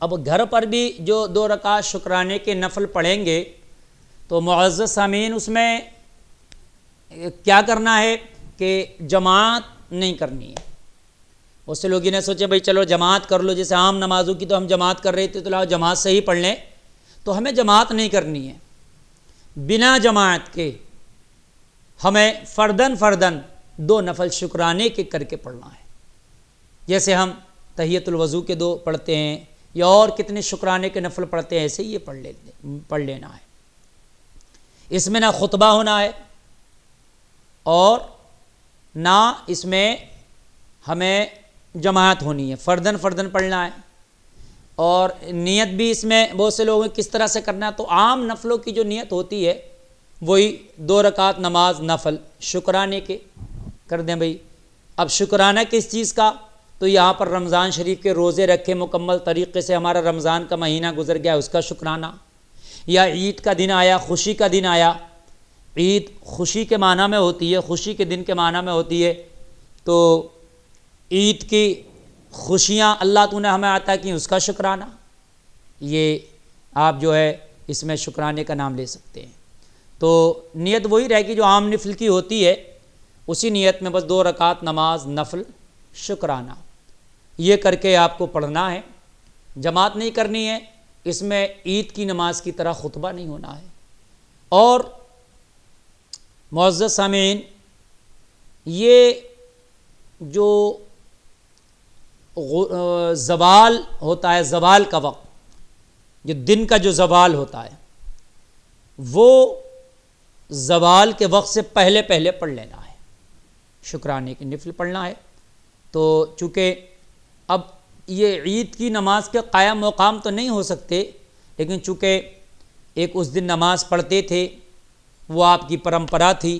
اب گھر پر بھی جو 2 رکعت شکرانے کے نفل پڑھیں گے تو معزز سامعین اس میں کیا کرنا ہے کہ جماعت نہیں کرنی ہے۔ بہت سے لوگ نے سوچے بھائی چلو جماعت کر لو، جیسے عام نمازوں کی تو ہم جماعت کر رہے تھے تو لاؤ جماعت سے ہی پڑھ لیں، تو ہمیں جماعت نہیں کرنی ہے۔ بنا جماعت کے ہمیں فرداً 2 نفل شکرانے کے کر کے پڑھنا ہے، جیسے ہم تحیۃ الوضو کے 2 پڑھتے ہیں یا اور کتنے شکرانے کے نفل پڑھتے ہیں، ایسے ہی یہ پڑھ لینا ہے۔ اس میں نہ خطبہ ہونا ہے اور نہ اس میں ہمیں جماعت ہونی ہے، فرداً پڑھنا ہے۔ اور نیت بھی اس میں بہت سے لوگوں کس طرح سے کرنا ہے، تو عام نفلوں کی جو نیت ہوتی ہے وہی 2 رکعت نماز نفل شکرانے کے کر دیں بھائی۔ اب شکرانہ کس چیز کا، تو یہاں پر رمضان شریف کے روزے رکھے مکمل طریقے سے، ہمارا رمضان کا مہینہ گزر گیا اس کا شکرانہ، یا عید کا دن آیا، خوشی کا دن آیا۔ عید خوشی کے معنی میں ہوتی ہے، خوشی کے دن کے معنی میں ہوتی ہے، تو عید کی خوشیاں اللہ تو نے ہمیں عطا کی اس کا شکرانہ، یہ آپ جو ہے اس میں شکرانے کا نام لے سکتے ہیں۔ تو نیت وہی رہے گی جو عام نفل کی ہوتی ہے، اسی نیت میں بس 2 رکعت نماز نفل شکرانہ یہ کر کے آپ کو پڑھنا ہے، جماعت نہیں کرنی ہے۔ اس میں عید کی نماز کی طرح خطبہ نہیں ہونا ہے۔ اور معزز سامعین، یہ جو زوال ہوتا ہے، زوال کا وقت، جو دن کا جو زوال ہوتا ہے، وہ زوال کے وقت سے پہلے پڑھ لینا ہے، شکرانے کی نفل پڑھنا ہے۔ تو چونکہ اب یہ عید کی نماز کے قائم مقام تو نہیں ہو سکتے، لیکن چونکہ ایک اس دن نماز پڑھتے تھے، وہ آپ کی پرمپرا تھی،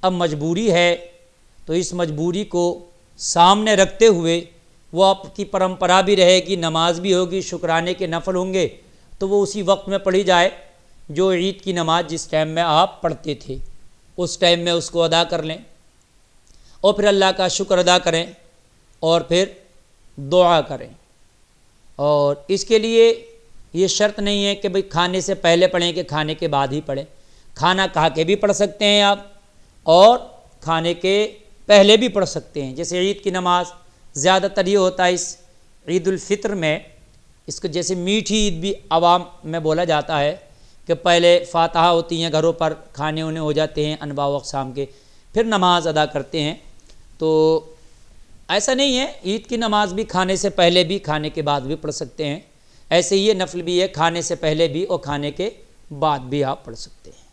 اب مجبوری ہے، تو اس مجبوری کو سامنے رکھتے ہوئے وہ آپ کی پرمپرا بھی رہے گی، نماز بھی ہوگی، شکرانے کے نفل ہوں گے، تو وہ اسی وقت میں پڑھی جائے جو عید کی نماز جس ٹائم میں آپ پڑھتے تھے اس ٹائم میں اس کو ادا کر لیں، اور پھر اللہ کا شکر ادا کریں اور پھر دعا کریں۔ اور اس کے لیے یہ شرط نہیں ہے کہ بھئی کھانے سے پہلے پڑھیں کہ کھانے کے بعد ہی پڑھیں، کھانا کھا کے بھی پڑھ سکتے ہیں آپ اور کھانے کے پہلے بھی پڑھ سکتے ہیں۔ جیسے عید کی نماز زیادہ تر یہ ہوتا ہے اس عید الفطر میں، اس کو جیسے میٹھی عید بھی عوام میں بولا جاتا ہے کہ پہلے فاتحہ ہوتی ہیں گھروں پر، کھانے ہونے ہو جاتے ہیں انواع و اقسام کے، پھر نماز ادا کرتے ہیں۔ تو ایسا نہیں ہے، عید کی نماز بھی کھانے سے پہلے بھی کھانے کے بعد بھی پڑھ سکتے ہیں، ایسے ہی یہ نفل بھی ہے، کھانے سے پہلے بھی اور کھانے کے بعد بھی آپ پڑھ سکتے ہیں۔